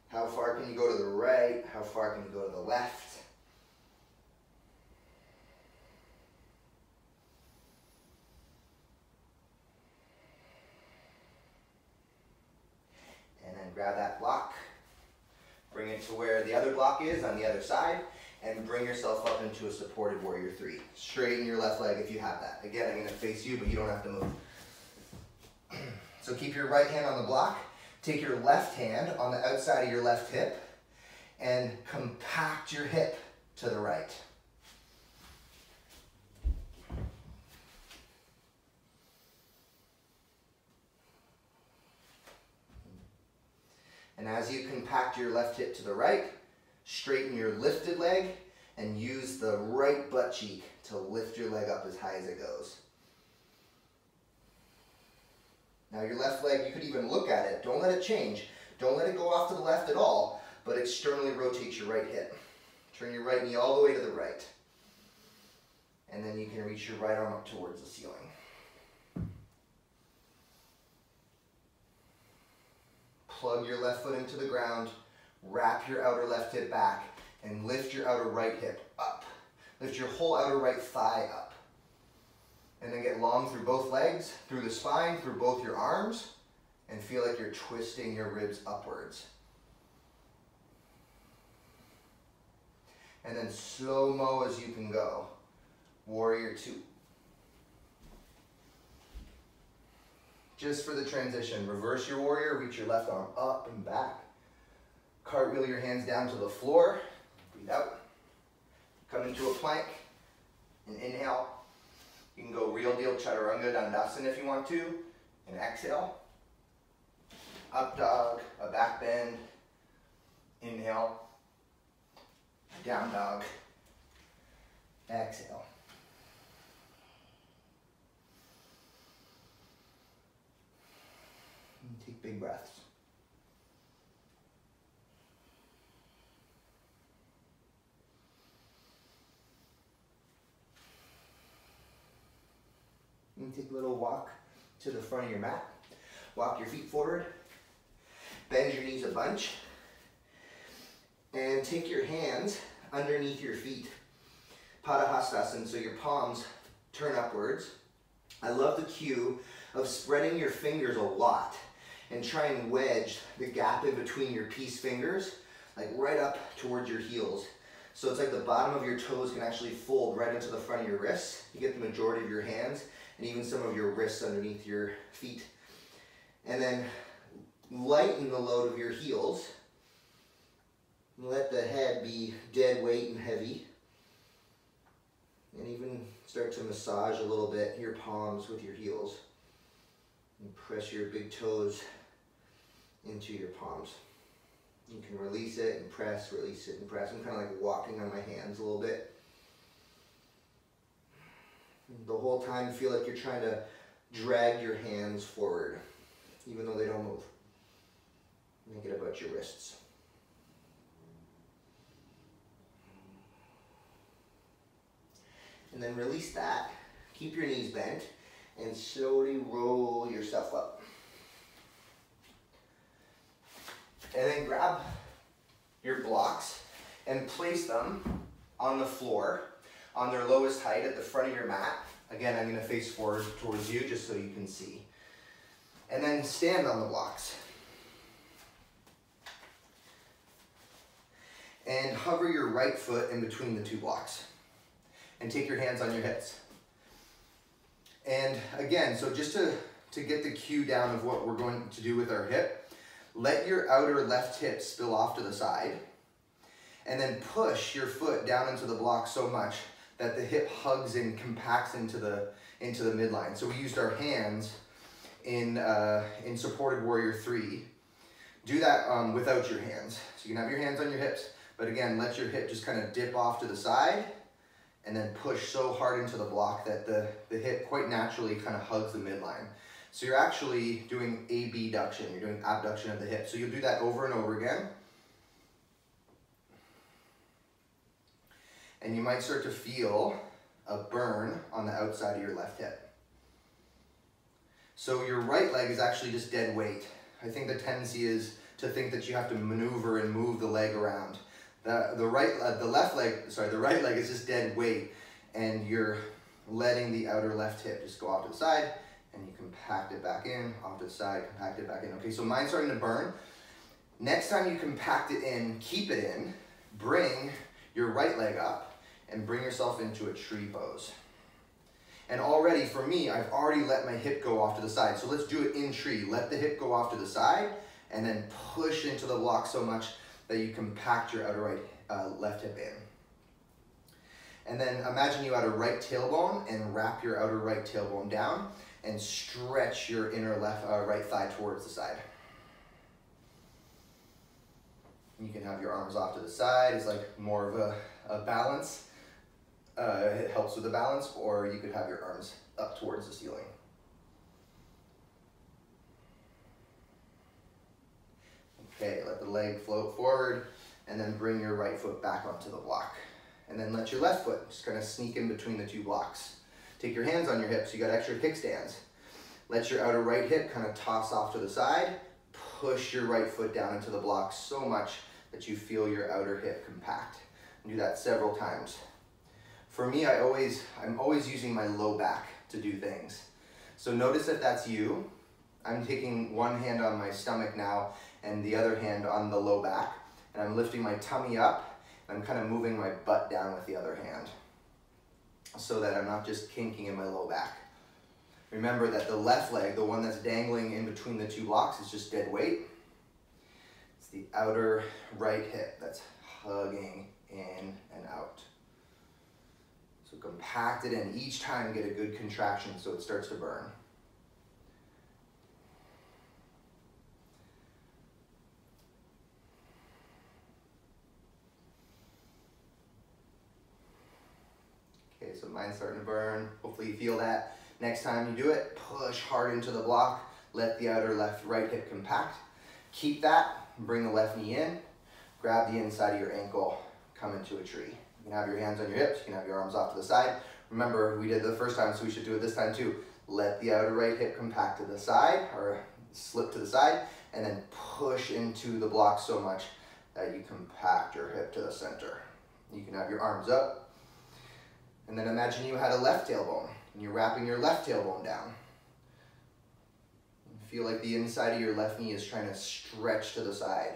[SPEAKER 1] How far can you go to the right? How far can you go to the left? And then grab that block. Bring it to where the other block is on the other side. And bring yourself up into a supported warrior 3. Straighten your left leg if you have that. Again, I'm going to face you, but you don't have to move. So keep your right hand on the block. Take your left hand on the outside of your left hip and compact your hip to the right. And as you compact your left hip to the right, straighten your lifted leg and use the right butt cheek to lift your leg up as high as it goes. Now your left leg, you could even look at it. Don't let it change. Don't let it go off to the left at all, but externally rotate your right hip. Turn your right knee all the way to the right. And then you can reach your right arm up towards the ceiling. Plug your left foot into the ground. Wrap your outer left hip back and lift your outer right hip up. Lift your whole outer right thigh up. And then get long through both legs, through the spine, through both your arms, and feel like you're twisting your ribs upwards. And then slow-mo as you can go. Warrior 2. Just for the transition, reverse your warrior, reach your left arm up and back. Cartwheel your hands down to the floor. Breathe out. Come into a plank and inhale. You can go real deal chaturanga dandasana if you want to. And exhale. Up dog, a back bend. Inhale. Down dog. Exhale. And take big breaths. And take a little walk to the front of your mat. Walk your feet forward. Bend your knees a bunch. And take your hands underneath your feet. Padahastasana, so your palms turn upwards. I love the cue of spreading your fingers a lot and try and wedge the gap in between your peace fingers, like right up towards your heels. So it's like the bottom of your toes can actually fold right into the front of your wrists. You get the majority of your hands and even some of your wrists underneath your feet. And then lighten the load of your heels. Let the head be dead weight and heavy. And even start to massage a little bit your palms with your heels. And press your big toes into your palms. You can release it and press, release it and press. I'm kind of like walking on my hands a little bit. The whole time feel like you're trying to drag your hands forward, even though they don't move. Make it about your wrists. And then release that. Keep your knees bent and slowly roll yourself up. And then grab your blocks and place them on the floor on their lowest height at the front of your mat. Again, I'm going to face forward towards you just so you can see. And then stand on the blocks. And hover your right foot in between the two blocks. And take your hands on your hips. And again, so just to get the cue down of what we're going to do with our hip, let your outer left hip spill off to the side. And then push your foot down into the block so much that the hip hugs and compacts into the midline. So we used our hands in supported warrior 3. Do that without your hands. So you can have your hands on your hips, but again, let your hip just kind of dip off to the side and then push so hard into the block that the hip quite naturally kind of hugs the midline. So you're actually doing abduction, you're doing abduction of the hip. So you'll do that over and over again. And you might start to feel a burn on the outside of your left hip. So your right leg is actually just dead weight. I think the tendency is to think that you have to maneuver and move the leg around. The right leg is just dead weight, and you're letting the outer left hip just go off to the side, and you compact it back in, off to the side, compact it back in. Okay, so mine's starting to burn. Next time you compact it in, keep it in, bring your right leg up, and bring yourself into a tree pose. And already, for me, I've already let my hip go off to the side. So let's do it in tree. Let the hip go off to the side, and then push into the block so much that you compact your outer left hip in. And then imagine you add a right tailbone and wrap your outer right tailbone down and stretch your inner right thigh towards the side. You can have your arms off to the side. It's like more of a balance. It helps with the balance, or you could have your arms up towards the ceiling. Okay, let the leg float forward, and then bring your right foot back onto the block. And then let your left foot just kind of sneak in between the two blocks. Take your hands on your hips, you got extra kickstands. Let your outer right hip kind of toss off to the side. Push your right foot down into the block so much that you feel your outer hip compact. And do that several times. For me, I'm always using my low back to do things. So notice if that's you. I'm taking one hand on my stomach now and the other hand on the low back, and I'm lifting my tummy up, and I'm kind of moving my butt down with the other hand so that I'm not just kinking in my low back. Remember that the left leg, the one that's dangling in between the two blocks, is just dead weight. It's the outer right hip that's hugging in and out. So compact it in. Each time get a good contraction so it starts to burn. Okay, so mine's starting to burn. Hopefully you feel that. Next time you do it, push hard into the block. Let the outer right hip compact. Keep that. Bring the left knee in. Grab the inside of your ankle. Come into a tree. You can have your hands on your hips. You can have your arms off to the side. Remember, we did it the first time, so we should do it this time too. Let the outer right hip compact to the side, or slip to the side, and then push into the block so much that you compact your hip to the center. You can have your arms up, and then imagine you had a left tailbone, and you're wrapping your left tailbone down. Feel like the inside of your left knee is trying to stretch to the side.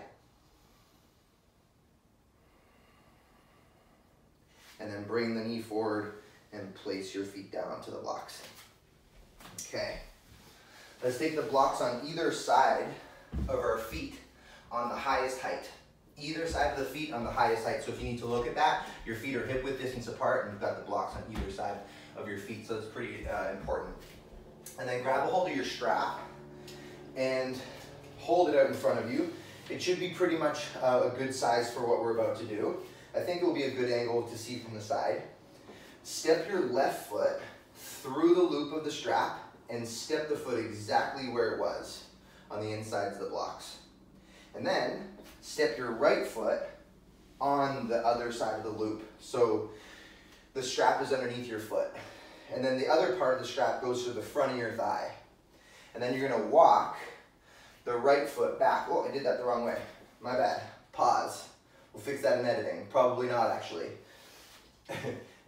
[SPEAKER 1] And then bring the knee forward and place your feet down onto the blocks. Okay. Let's take the blocks on either side of our feet on the highest height. Either side of the feet on the highest height. So if you need to look at that, your feet are hip width distance apart and you've got the blocks on either side of your feet. So it's pretty important. And then grab a hold of your strap and hold it out in front of you. It should be pretty much a good size for what we're about to do. I think it will be a good angle to see from the side. Step your left foot through the loop of the strap and step the foot exactly where it was on the insides of the blocks. And then step your right foot on the other side of the loop. So the strap is underneath your foot. And then the other part of the strap goes to the front of your thigh. And then you're gonna walk the right foot back. Oh, I did that the wrong way. My bad. Pause. We'll fix that in editing. Probably not, actually.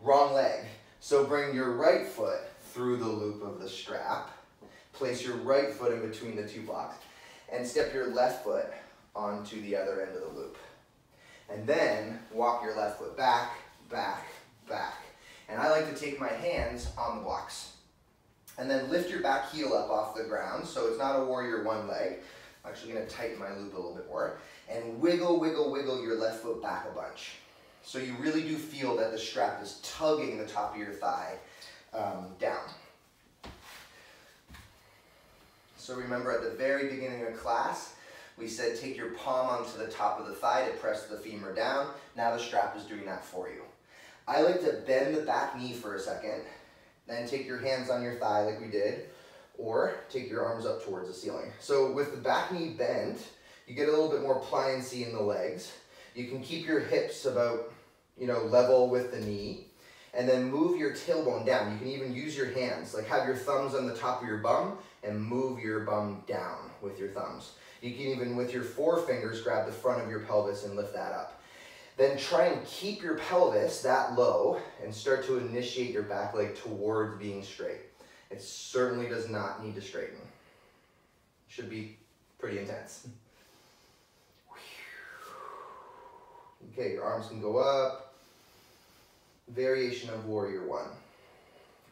[SPEAKER 1] Wrong leg. So bring your right foot through the loop of the strap. Place your right foot in between the two blocks. And step your left foot onto the other end of the loop. And then walk your left foot back, back, back. And I like to take my hands on the blocks. And then lift your back heel up off the ground, so it's not a warrior one leg. I'm actually gonna tighten my loop a little bit more. And wiggle, wiggle, wiggle your left foot back a bunch. So you really do feel that the strap is tugging the top of your thigh down. So remember at the very beginning of class, we said take your palm onto the top of the thigh to press the femur down. Now the strap is doing that for you. I like to bend the back knee for a second. Then take your hands on your thigh like we did, or take your arms up towards the ceiling. So with the back knee bent, you get a little bit more pliancy in the legs. You can keep your hips about, level with the knee, and then move your tailbone down. You can even use your hands, like have your thumbs on the top of your bum and move your bum down with your thumbs. You can even, with your forefingers, grab the front of your pelvis and lift that up. Then try and keep your pelvis that low and start to initiate your back leg towards being straight. It certainly does not need to straighten. It should be pretty intense. Okay, your arms can go up. Variation of warrior one.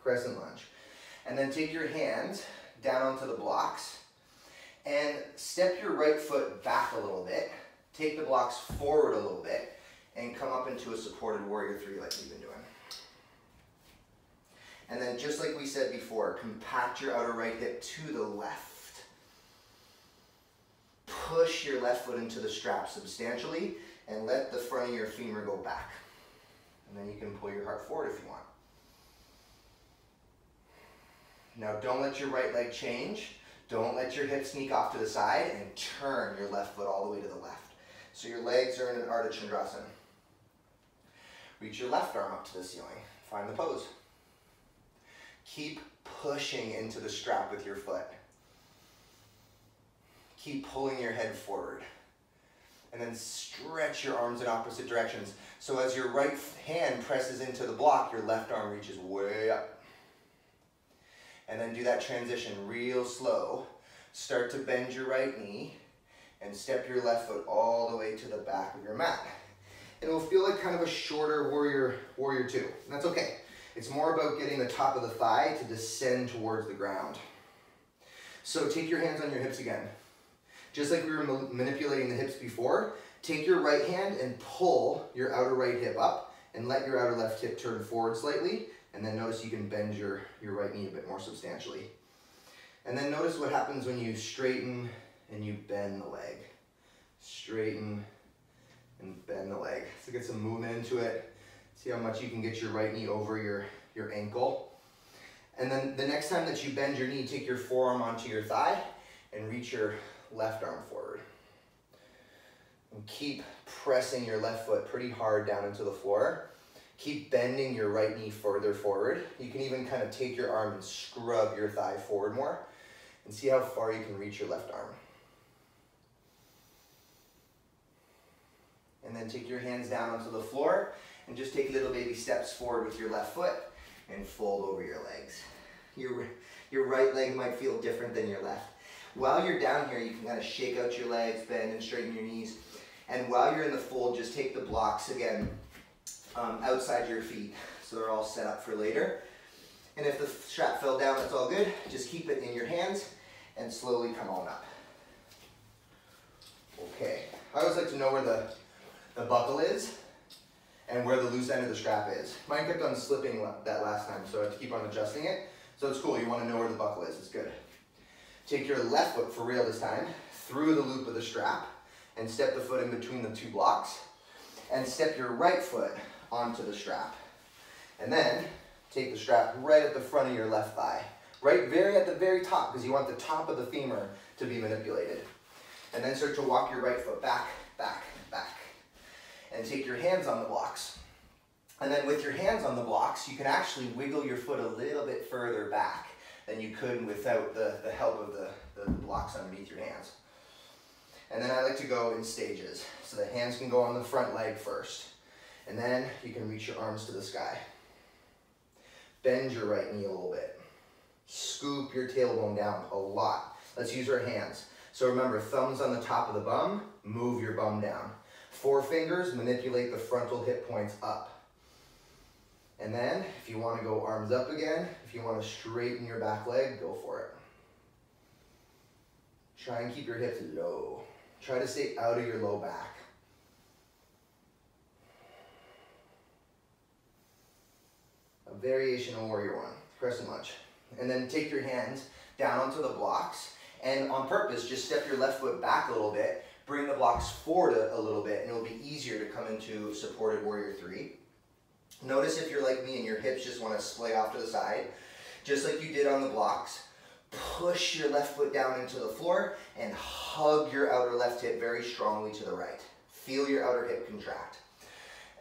[SPEAKER 1] Crescent lunge. And then take your hands down onto the blocks and step your right foot back a little bit. Take the blocks forward a little bit and come up into a supported warrior three like we've been doing. And then just like we said before, compact your outer right hip to the left. Push your left foot into the strap substantially and let the front of your femur go back. And then you can pull your heart forward if you want. Now don't let your right leg change. Don't let your hip sneak off to the side, and turn your left foot all the way to the left. So your legs are in an Ardha Chandrasana. Reach your left arm up to the ceiling. Find the pose. Keep pushing into the strap with your foot. Keep pulling your head forward. And then stretch your arms in opposite directions. So as your right hand presses into the block, your left arm reaches way up. And then do that transition real slow. Start to bend your right knee and step your left foot all the way to the back of your mat. And it will feel like kind of a shorter warrior two. And that's okay. It's more about getting the top of the thigh to descend towards the ground. So take your hands on your hips again. Just like we were manipulating the hips before, take your right hand and pull your outer right hip up and let your outer left hip turn forward slightly. And then notice you can bend your right knee a bit more substantially. And then notice what happens when you straighten and you bend the leg. Straighten and bend the leg. So get some movement into it. See how much you can get your right knee over your ankle. And then the next time that you bend your knee, take your forearm onto your thigh and reach your left arm forward. And keep pressing your left foot pretty hard down into the floor. Keep bending your right knee further forward. You can even kind of take your arm and scrub your thigh forward more and see how far you can reach your left arm. And then take your hands down onto the floor and just take little baby steps forward with your left foot and fold over your legs. Your right leg might feel different than your left. While you're down here, you can kind of shake out your legs, bend and straighten your knees. And while you're in the fold, just take the blocks again outside your feet so they're all set up for later. And if the strap fell down, that's all good. Just keep it in your hands and slowly come on up. Okay, I always like to know where the buckle is and where the loose end of the strap is. Mine kept on slipping that last time, so I have to keep on adjusting it. So it's cool, you want to know where the buckle is, it's good. Take your left foot, for real this time, through the loop of the strap and step the foot in between the two blocks and step your right foot onto the strap. And then take the strap right at the front of your left thigh, right at the very top, because you want the top of the femur to be manipulated. And then start to walk your right foot back, back, back. And take your hands on the blocks. And then with your hands on the blocks, you can actually wiggle your foot a little bit further back than you could without the help of the blocks underneath your hands. And then I like to go in stages. So the hands can go on the front leg first. And then you can reach your arms to the sky. Bend your right knee a little bit. Scoop your tailbone down a lot. Let's use our hands. So remember, thumbs on the top of the bum, move your bum down. Forefingers, manipulate the frontal hip points up. And then, if you want to go arms up again, if you want to straighten your back leg, go for it. Try and keep your hips low. Try to stay out of your low back. A variation of Warrior One, Crescent Lunge. And then take your hands down onto the blocks, and on purpose, just step your left foot back a little bit, bring the blocks forward a little bit, and it'll be easier to come into supported Warrior Three. Notice if you're like me and your hips just want to splay off to the side, just like you did on the blocks, push your left foot down into the floor and hug your outer left hip very strongly to the right. Feel your outer hip contract.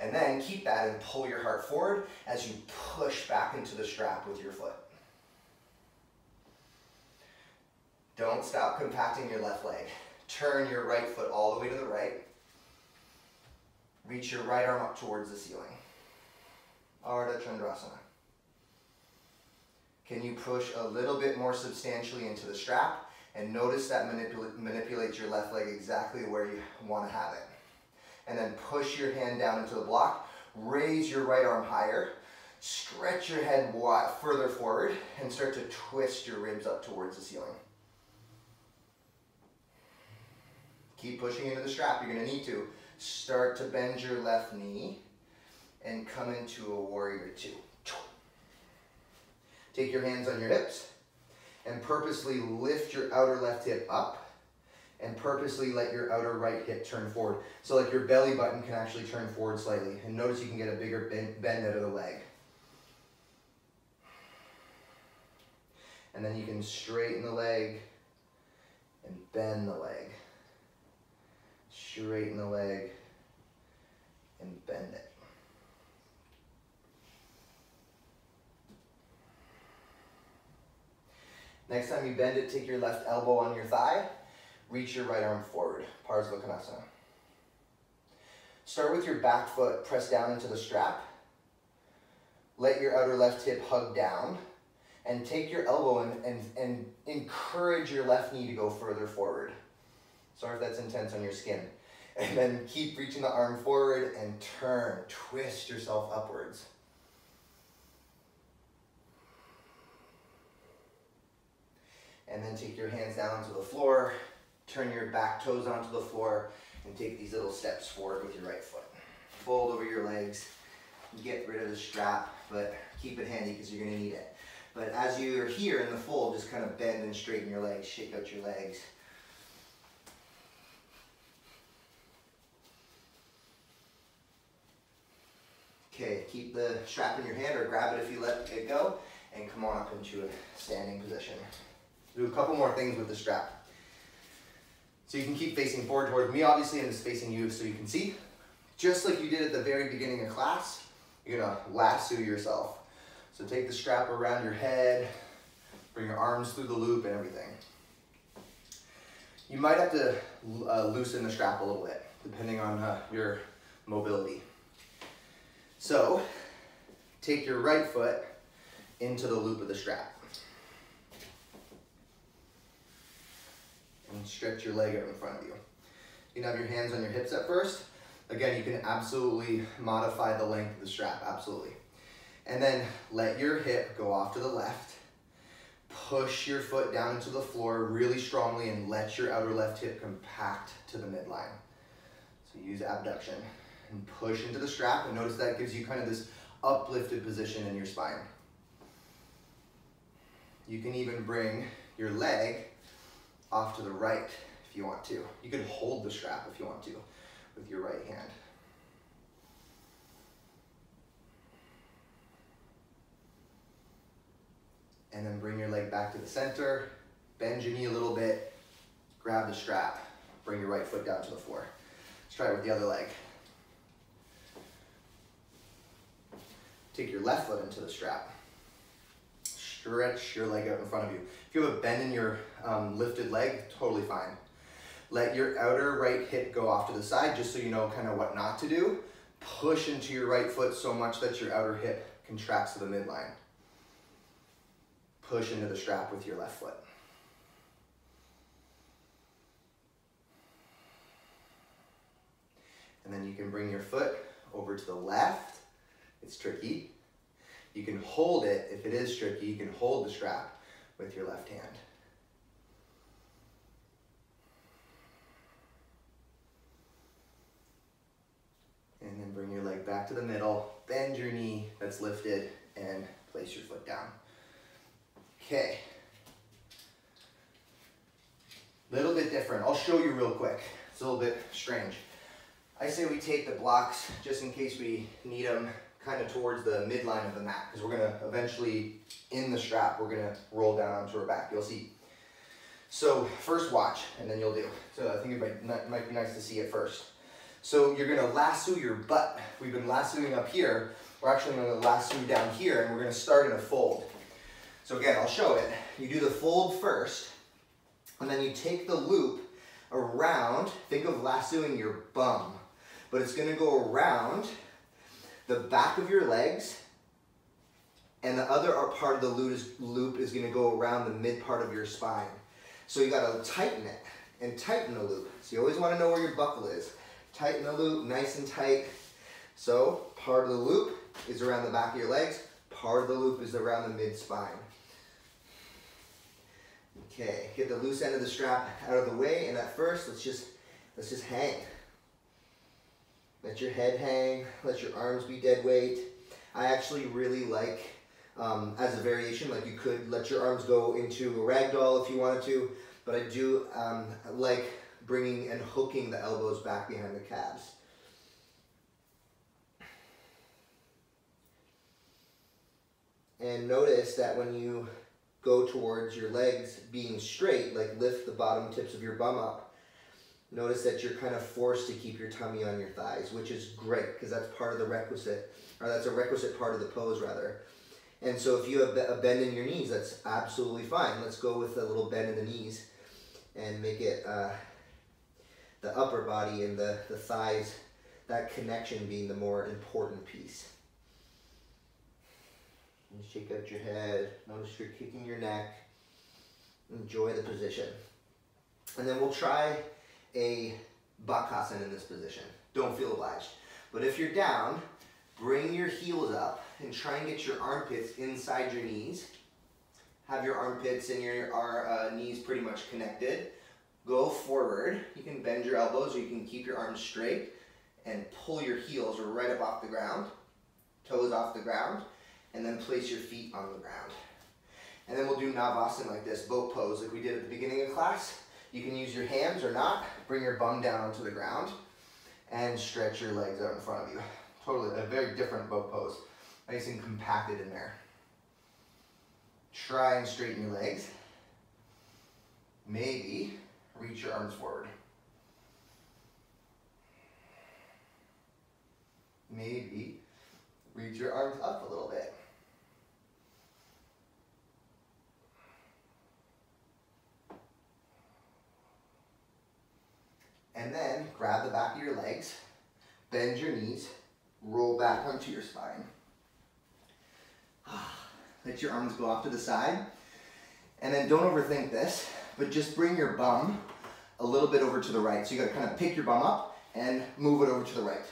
[SPEAKER 1] And then keep that and pull your heart forward as you push back into the strap with your foot. Don't stop compacting your left leg. Turn your right foot all the way to the right. Reach your right arm up towards the ceiling. Ardha Chandrasana. Can you push a little bit more substantially into the strap and notice that manipulates your left leg exactly where you want to have it. And then push your hand down into the block, raise your right arm higher, stretch your head further forward, and start to twist your ribs up towards the ceiling. Keep pushing into the strap, you're going to need to. Start to bend your left knee and come into a Warrior Two. Take your hands on your hips and purposely lift your outer left hip up and purposely let your outer right hip turn forward. So like your belly button can actually turn forward slightly. And notice you can get a bigger bend out of the leg. And then you can straighten the leg and bend the leg. Straighten the leg and bend it. Next time you bend it, take your left elbow on your thigh, reach your right arm forward, Bakasana. Start with your back foot, press down into the strap. Let your outer left hip hug down, and take your elbow and encourage your left knee to go further forward. Sorry if that's intense on your skin. And then keep reaching the arm forward and turn, twist yourself upwards. And then take your hands down onto the floor, turn your back toes onto the floor, and take these little steps forward with your right foot. Fold over your legs, get rid of the strap, but keep it handy because you're going to need it. But as you're here in the fold, just kind of bend and straighten your legs, shake out your legs. Okay, keep the strap in your hand or grab it if you let it go, and come on up into a standing position. Do a couple more things with the strap. So you can keep facing forward towards me, obviously, and just facing you so you can see. Just like you did at the very beginning of class, You're gonna lasso yourself. So take the strap around your head, bring your arms through the loop and everything. You might have to loosen the strap a little bit, depending on your mobility. So, take your right foot into the loop of the strap. And stretch your leg out in front of you. You can have your hands on your hips at first. Again, you can absolutely modify the length of the strap, absolutely. And then let your hip go off to the left. Push your foot down into the floor really strongly and let your outer left hip compact to the midline. So use abduction and push into the strap, and notice that gives you kind of this uplifted position in your spine. You can even bring your leg off to the right if you want to. You can hold the strap if you want to with your right hand. And then bring your leg back to the center, bend your knee a little bit, grab the strap, bring your right foot down to the floor. Let's try it with the other leg. Take your left foot into the strap. Stretch your leg out in front of you. If you have a bend in your lifted leg, totally fine. Let your outer right hip go off to the side, just so you know kind of what not to do. Push into your right foot so much that your outer hip contracts to the midline. Push into the strap with your left foot. And then you can bring your foot over to the left. It's tricky. You can hold it. If it is tricky, you can hold the strap with your left hand. And then bring your leg back to the middle, bend your knee that's lifted, and place your foot down. Okay. Little bit different. I'll show you real quick. It's a little bit strange. I say we take the blocks, just in case we need them, kind of towards the midline of the mat, because we're gonna eventually, in the strap, we're gonna roll down onto our back. You'll see. So first watch, and then you'll do. So I think it might be nice to see it first. So you're gonna lasso your butt. We've been lassoing up here. We're actually gonna lasso down here, and we're gonna start in a fold. So again, I'll show it. You do the fold first, and then you take the loop around. Think of lassoing your bum, but it's gonna go around the back of your legs, and the other part of the loop is gonna go around the mid part of your spine. So you gotta tighten it and tighten the loop. So you always wanna know where your buckle is. Tighten the loop, nice and tight. So part of the loop is around the back of your legs, part of the loop is around the mid spine. Okay, get the loose end of the strap out of the way, and at first, let's just hang. Let your head hang, let your arms be dead weight. I actually really like, as a variation, like you could let your arms go into a ragdoll if you wanted to, but I do like bringing and hooking the elbows back behind the calves. And notice that when you go towards your legs being straight, like lift the bottom tips of your bum up, notice that you're kind of forced to keep your tummy on your thighs, which is great because that's part of the requisite, or that's a requisite part of the pose rather. And so if you have a bend in your knees, that's absolutely fine. Let's go with a little bend in the knees and make it the upper body and the thighs, that connection being the more important piece. And shake out your head. Notice you're kicking your neck. Enjoy the position. And then we'll try a Bakasana in this position. Don't feel obliged. But if you're down, bring your heels up and try and get your armpits inside your knees. Have your armpits and your knees pretty much connected. Go forward. You can bend your elbows or you can keep your arms straight and pull your heels right up off the ground. Toes off the ground. And then place your feet on the ground. And then we'll do Navasana like this, boat pose like we did at the beginning of class. You can use your hands or not. Bring your bum down onto the ground and stretch your legs out in front of you. Totally, a very different boat pose. Nice and compacted in there. Try and straighten your legs. Maybe reach your arms forward. Maybe Reach your arms up a little bit. And then grab the back of your legs, bend your knees, roll back onto your spine. Let your arms go off to the side. And then don't overthink this, but just bring your bum a little bit over to the right. So you gotta kind of pick your bum up and move it over to the right.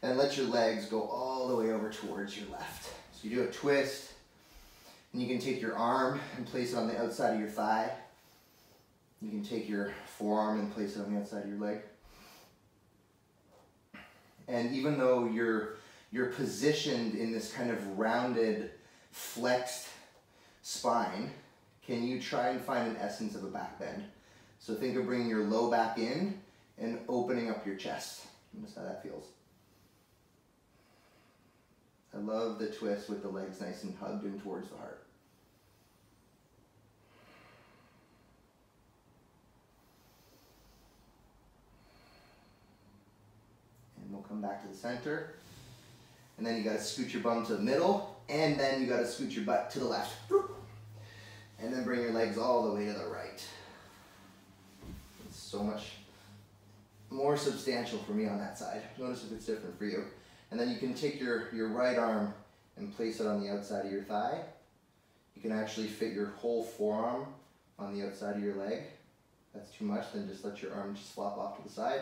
[SPEAKER 1] And let your legs go all the way over towards your left. So you do a twist, and you can take your arm and place it on the outside of your thigh. You can take your forearm and place it on the outside of your leg. And even though you're positioned in this kind of rounded, flexed spine, can you try and find an essence of a back bend? So think of bringing your low back in and opening up your chest. Notice how that feels. I love the twist with the legs nice and hugged in towards the heart. And we'll come back to the center. And then you gotta scoot your bum to the middle, and then you gotta scoot your butt to the left. And then bring your legs all the way to the right. It's so much more substantial for me on that side. Notice if it's different for you. And then you can take your right arm and place it on the outside of your thigh. You can actually fit your whole forearm on the outside of your leg. If that's too much, then just let your arm just flop off to the side.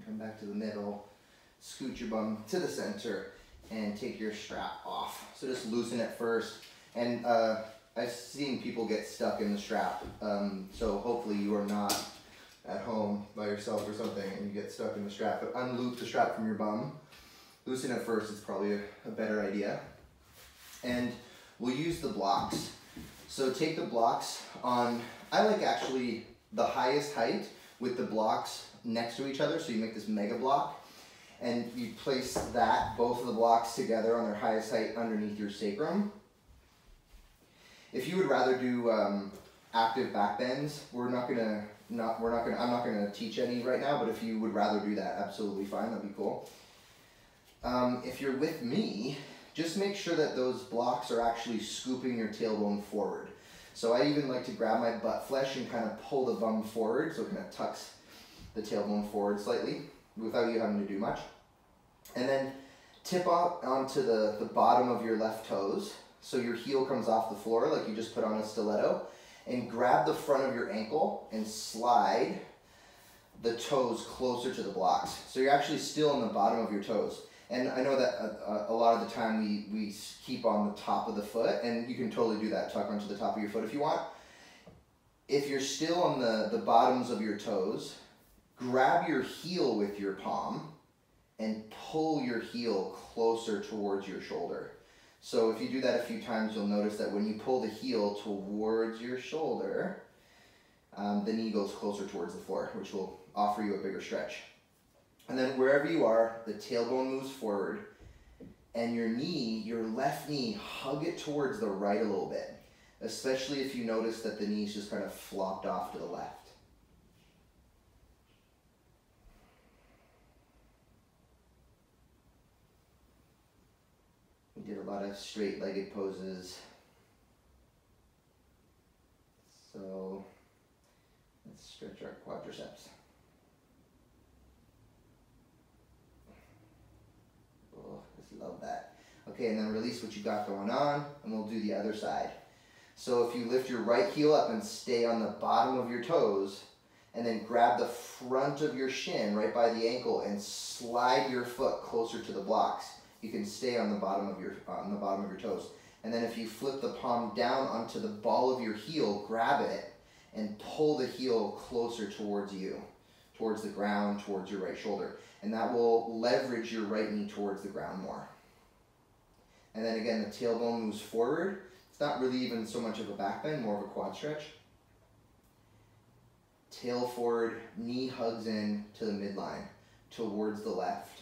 [SPEAKER 1] Come back to the middle, scoot your bum to the center, and take your strap off. So just loosen it first. And I've seen people get stuck in the strap. So hopefully you are not at home by yourself or something and you get stuck in the strap. But unloop the strap from your bum. Loosen it first is probably a better idea. And we'll use the blocks. So take the blocks on, I like actually the highest height with the blocks next to each other, so you make this mega block, and you place both of the blocks together on their highest height underneath your sacrum. If you would rather do active back bends, I'm not gonna teach any right now, but if you would rather do that, absolutely fine, that'd be cool. If you're with me, just make sure that those blocks are actually scooping your tailbone forward. So I even like to grab my butt flesh and kind of pull the bum forward, so it kind of tucks the tailbone forward slightly without you having to do much. And then tip out onto the bottom of your left toes, so your heel comes off the floor like you just put on a stiletto, and grab the front of your ankle and slide the toes closer to the blocks. So you're actually still on the bottom of your toes. And I know that a lot of the time we keep on the top of the foot, and you can totally do that, tuck onto the top of your foot if you want. If you're still on the bottoms of your toes, grab your heel with your palm and pull your heel closer towards your shoulder. So if you do that a few times, you'll notice that when you pull the heel towards your shoulder, the knee goes closer towards the floor, which will offer you a bigger stretch. And then wherever you are, the tailbone moves forward, and your left knee, hug it towards the right a little bit, especially if you notice that the knee's just kind of flopped off to the left. We did a lot of straight-legged poses. So let's stretch our quadriceps. Oh, just love that. Okay, and then release what you got going on, and we'll do the other side. So if you lift your right heel up and stay on the bottom of your toes, and then grab the front of your shin right by the ankle and slide your foot closer to the blocks. You can stay on the bottom of your toes. And then if you flip the palm down onto the ball of your heel, grab it and pull the heel closer towards you. towards the ground, towards your right shoulder. And that will leverage your right knee towards the ground more. And then again, the tailbone moves forward. It's not really even so much of a back bend, more of a quad stretch. Tail forward, knee hugs in to the midline, towards the left.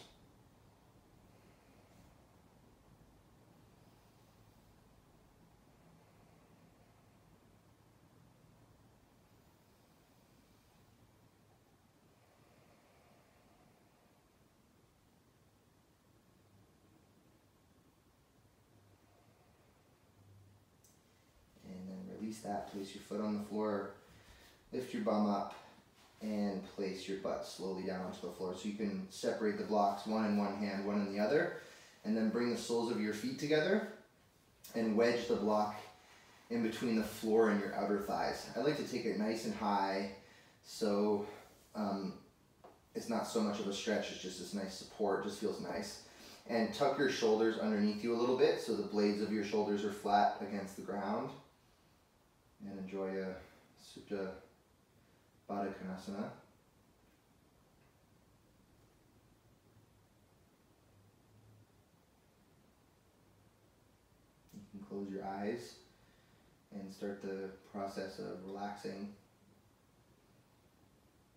[SPEAKER 1] Release that, place your foot on the floor, lift your bum up, and place your butt slowly down onto the floor. So you can separate the blocks, one in one hand, one in the other, and then bring the soles of your feet together and wedge the block in between the floor and your outer thighs. I like to take it nice and high, so it's not so much of a stretch, it's just this nice support, just feels nice. And tuck your shoulders underneath you a little bit so the blades of your shoulders are flat against the ground. And enjoy a Supta Bakasana. You can close your eyes and start the process of relaxing.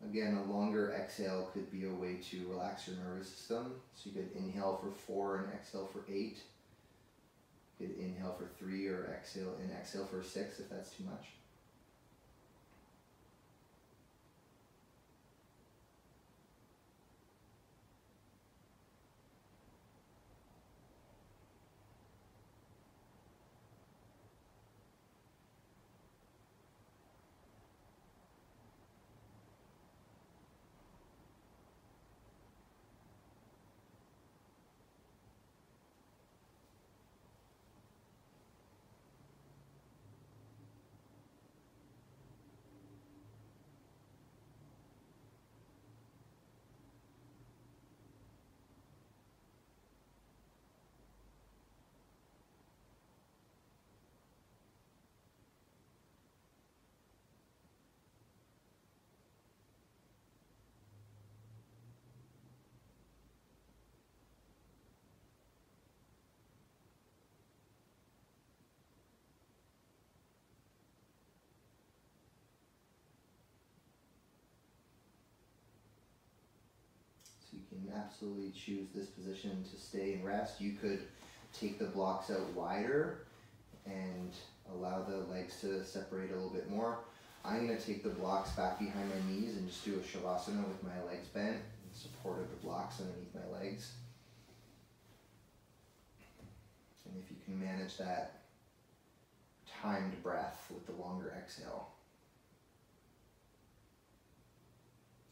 [SPEAKER 1] Again, a longer exhale could be a way to relax your nervous system. So you could inhale for 4 and exhale for 8. You could inhale for 3 or exhale and exhale for 6 if that's too much. You can absolutely choose this position to stay and rest. You could take the blocks out wider and allow the legs to separate a little bit more. I'm going to take the blocks back behind my knees and just do a Shavasana with my legs bent in support of the blocks underneath my legs. And if you can manage that timed breath with the longer exhale,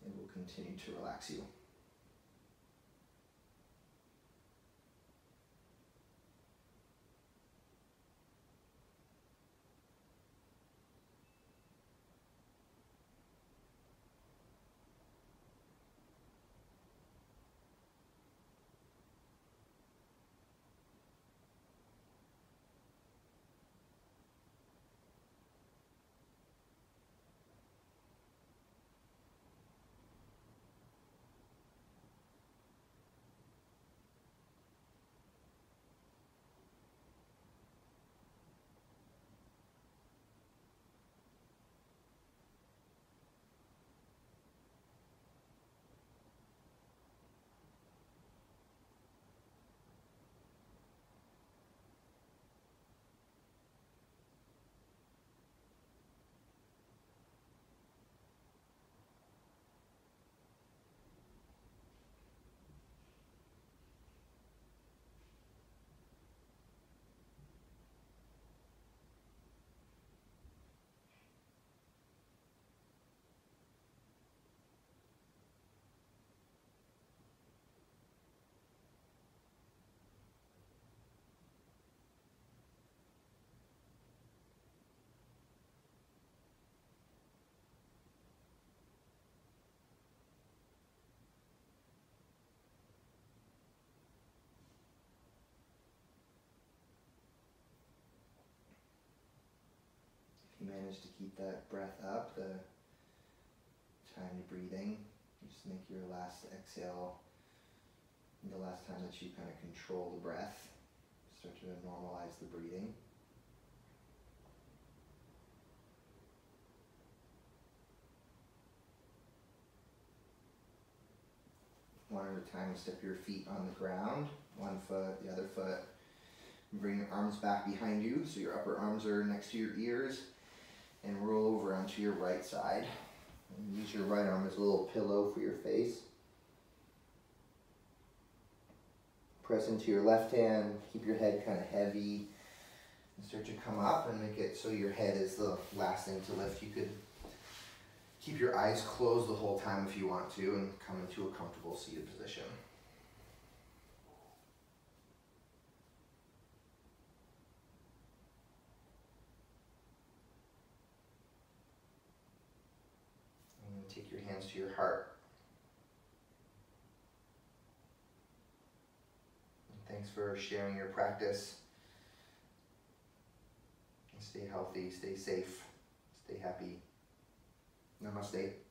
[SPEAKER 1] it will continue to relax you. Manage to keep that breath up, the timed breathing, Just make your last exhale the last time that you kind of control the breath. Start to normalize the breathing. One at a time, step your feet on the ground, one foot, the other foot. Bring your arms back behind you so your upper arms are next to your ears, and roll over onto your right side. And use your right arm as a little pillow for your face. Press into your left hand, keep your head kind of heavy, and start to come up and make it so your head is the last thing to lift. You could keep your eyes closed the whole time if you want to, and come into a comfortable seated position. And take your hands to your heart. And thanks for sharing your practice. And stay healthy, stay safe, stay happy. Namaste.